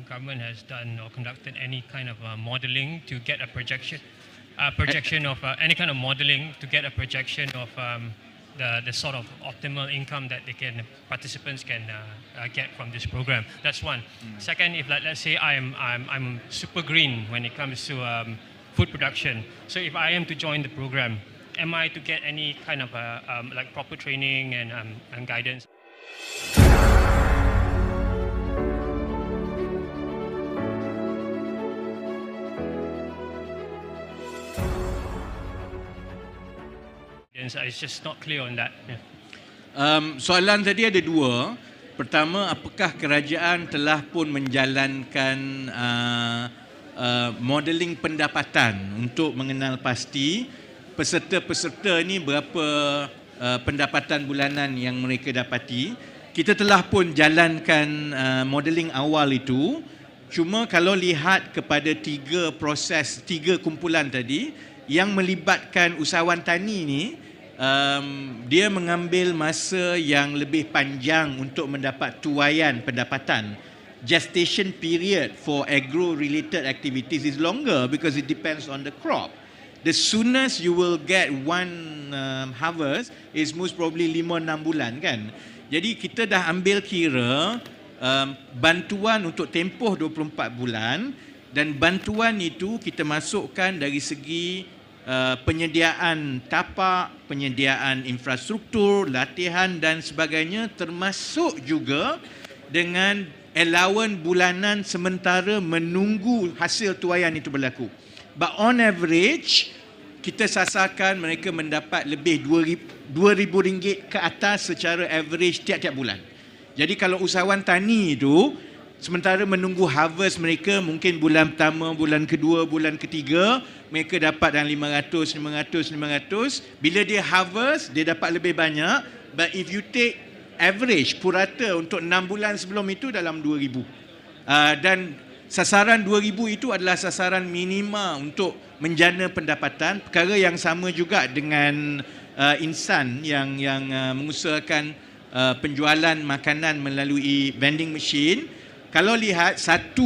government has done or conducted any kind of modelling to get a projection of any kind of modelling to get a projection of the sort of optimal income that participants can get from this program. That's one. Second, if let's say I'm super green when it comes to food production. So if I am to join the program, am I to get any kind of like proper training and guidance? It's just not clear on that. Yeah. Soalan tadi ada dua. Pertama, apakah kerajaan telah pun menjalankan modeling pendapatan untuk mengenal pasti peserta-peserta ni berapa pendapatan bulanan yang mereka dapati. Kita telah pun jalankan modeling awal itu. Cuma kalau lihat kepada tiga kumpulan tadi yang melibatkan usahawan tani ni, dia mengambil masa yang lebih panjang untuk mendapat tuaian pendapatan. Gestation period for agro-related activities is longer because it depends on the crop. The soonest you will get one harvest is most probably 5-6 bulan kan. Jadi kita dah ambil kira bantuan untuk tempoh 24 bulan, dan bantuan itu kita masukkan dari segi penyediaan tapak, penyediaan infrastruktur, latihan dan sebagainya, termasuk juga dengan allowance bulanan sementara menunggu hasil tuaian itu berlaku. But on average, kita sasarkan mereka mendapat lebih RM2,000 ke atas secara average tiap-tiap bulan. Jadi kalau usahawan tani itu sementara menunggu harvest mereka, mungkin bulan pertama, bulan kedua, bulan ketiga, mereka dapat dalam 500. Bila dia harvest, dia dapat lebih banyak. But if you take average, purata untuk 6 bulan sebelum itu dalam 2,000. Dan sasaran 2,000 itu adalah sasaran minima untuk menjana pendapatan. Perkara yang sama juga dengan insan yang mengusahakan penjualan makanan melalui vending machine. Kalau lihat satu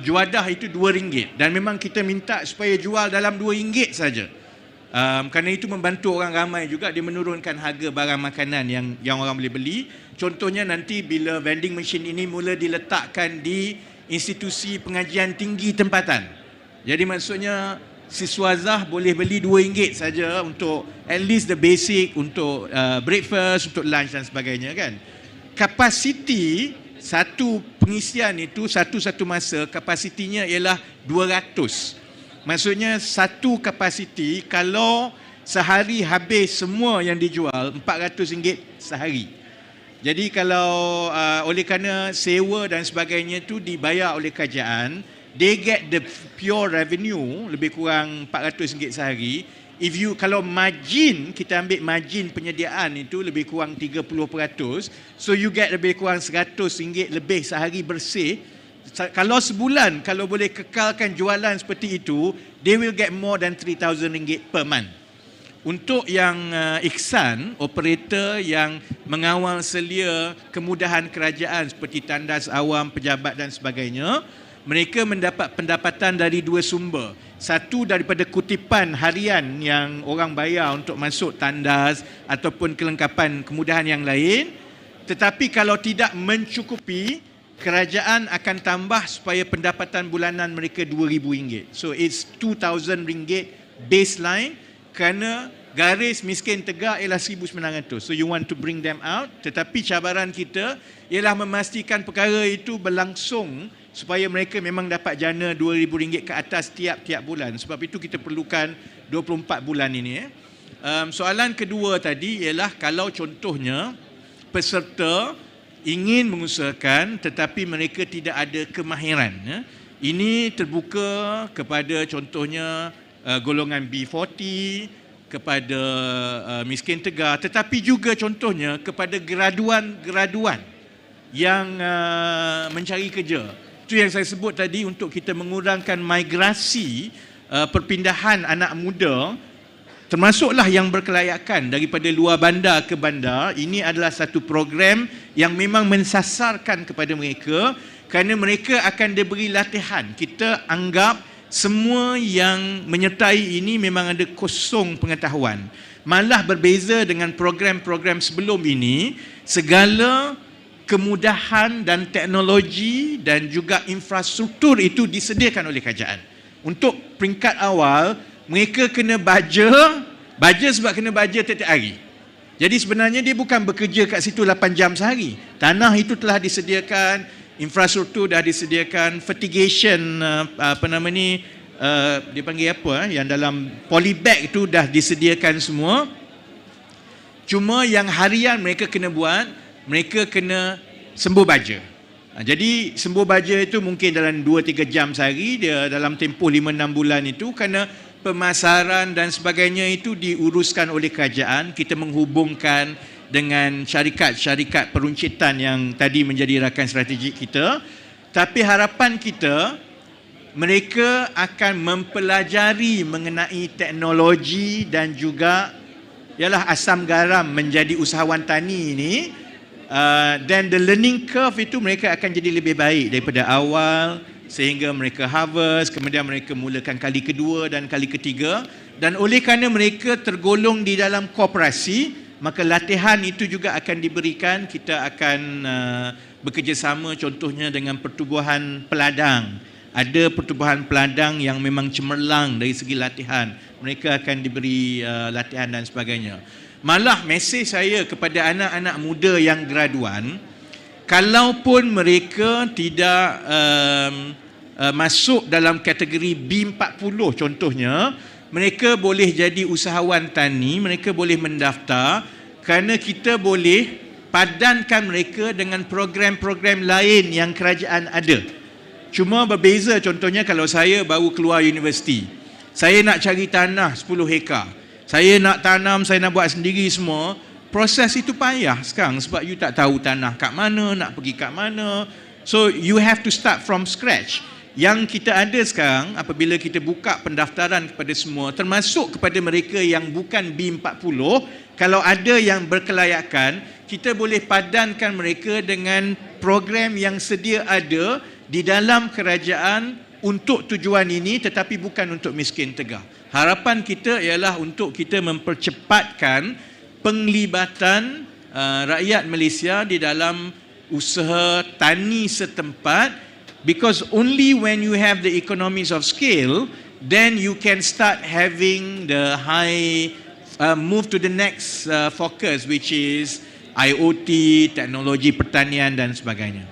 juadah itu RM2 dan memang kita minta supaya jual dalam RM2 saja. Kerana itu membantu orang ramai juga, dia menurunkan harga barang makanan yang orang boleh beli. Contohnya nanti bila vending machine ini mula diletakkan di institusi pengajian tinggi tempatan. Jadi maksudnya siswa Zah boleh beli RM2 saja untuk at least the basic, untuk breakfast, untuk lunch dan sebagainya kan. Kapasiti satu pengisian itu satu masa kapasitinya ialah 200. Maksudnya satu kapasiti kalau sehari habis semua yang dijual RM400 sehari. Jadi kalau oleh kerana sewa dan sebagainya itu dibayar oleh kerajaan, they get the pure revenue lebih kurang RM400 sehari. Kalau margin, kita ambil margin penyediaan itu lebih kurang 30%, so you get lebih kurang RM100 lebih sehari bersih. Kalau sebulan, kalau boleh kekalkan jualan seperti itu, they will get more than RM3,000 per month. Untuk yang Ihsan, operator yang mengawal selia kemudahan kerajaan seperti tandas awam, pejabat dan sebagainya, mereka mendapat pendapatan dari dua sumber. Satu daripada kutipan harian yang orang bayar untuk masuk tandas ataupun kelengkapan kemudahan yang lain. Tetapi kalau tidak mencukupi, kerajaan akan tambah supaya pendapatan bulanan mereka RM2,000. So it's RM2,000 baseline, kerana garis miskin tegak ialah 1,900. So you want to bring them out. Tetapi cabaran kita ialah memastikan perkara itu berlangsung supaya mereka memang dapat jana RM2,000 ke atas tiap-tiap bulan. Sebab itu kita perlukan 24 bulan ini. Soalan kedua tadi ialah kalau contohnya peserta ingin mengusahakan tetapi mereka tidak ada kemahiran. Ini terbuka kepada contohnya golongan B40, kepada miskin tegar, tetapi juga contohnya kepada graduan yang mencari kerja. Itu yang saya sebut tadi, untuk kita mengurangkan migrasi perpindahan anak muda, termasuklah yang berkelayakan daripada luar bandar ke bandar. Ini adalah satu program yang memang mensasarkan kepada mereka. kerana mereka akan diberi latihan. Kita anggap semua yang menyertai ini memang ada kosong pengetahuan. Malah berbeza dengan program-program sebelum ini, segala kemudahan dan teknologi dan juga infrastruktur itu disediakan oleh kerajaan. Untuk peringkat awal, mereka kena baja sebab kena baja tiap-tiap hari. Jadi sebenarnya dia bukan bekerja kat situ 8 jam sehari. Tanah itu telah disediakan, infrastruktur dah disediakan, fertigation dia panggil apa yang dalam polybag itu dah disediakan semua. Cuma yang harian mereka kena buat, mereka kena sembuh baja. Jadi sembuh baja itu mungkin dalam 2-3 jam sehari, dia dalam tempoh 5-6 bulan itu, kerana pemasaran dan sebagainya itu diuruskan oleh kerajaan. Kita menghubungkan dengan syarikat-syarikat peruncitan yang tadi menjadi rakan strategik kita. Tapi harapan kita, mereka akan mempelajari mengenai teknologi dan juga ialah asam garam menjadi usahawan tani ini. Dan the learning curve itu mereka akan jadi lebih baik daripada awal, sehingga mereka harvest, kemudian mereka mulakan kali kedua dan kali ketiga. Dan oleh kerana mereka tergolong di dalam koperasi, maka latihan itu juga akan diberikan. Kita akan bekerjasama contohnya dengan pertubuhan peladang. Ada pertubuhan peladang yang memang cemerlang dari segi latihan. Mereka akan diberi latihan dan sebagainya. Malah mesej saya kepada anak-anak muda yang graduan, kalaupun mereka tidak masuk dalam kategori B40 contohnya, mereka boleh jadi usahawan tani, mereka boleh mendaftar, kerana kita boleh padankan mereka dengan program-program lain yang kerajaan ada. Cuma berbeza, contohnya kalau saya baru keluar universiti, saya nak cari tanah 10 hektar, saya nak tanam, saya nak buat sendiri semua. Proses itu payah sekarang sebab you tak tahu tanah kat mana, nak pergi kat mana. So you have to start from scratch. Yang kita ada sekarang, apabila kita buka pendaftaran kepada semua, termasuk kepada mereka yang bukan B40, kalau ada yang berkelayakan, kita boleh padankan mereka dengan program yang sedia ada di dalam kerajaan untuk tujuan ini, tetapi bukan untuk miskin tegah. Harapan kita ialah untuk kita mempercepatkan penglibatan rakyat Malaysia di dalam usaha tani setempat, because only when you have the economies of scale, then you can start having the high move to the next focus, which is IoT, teknologi pertanian dan sebagainya.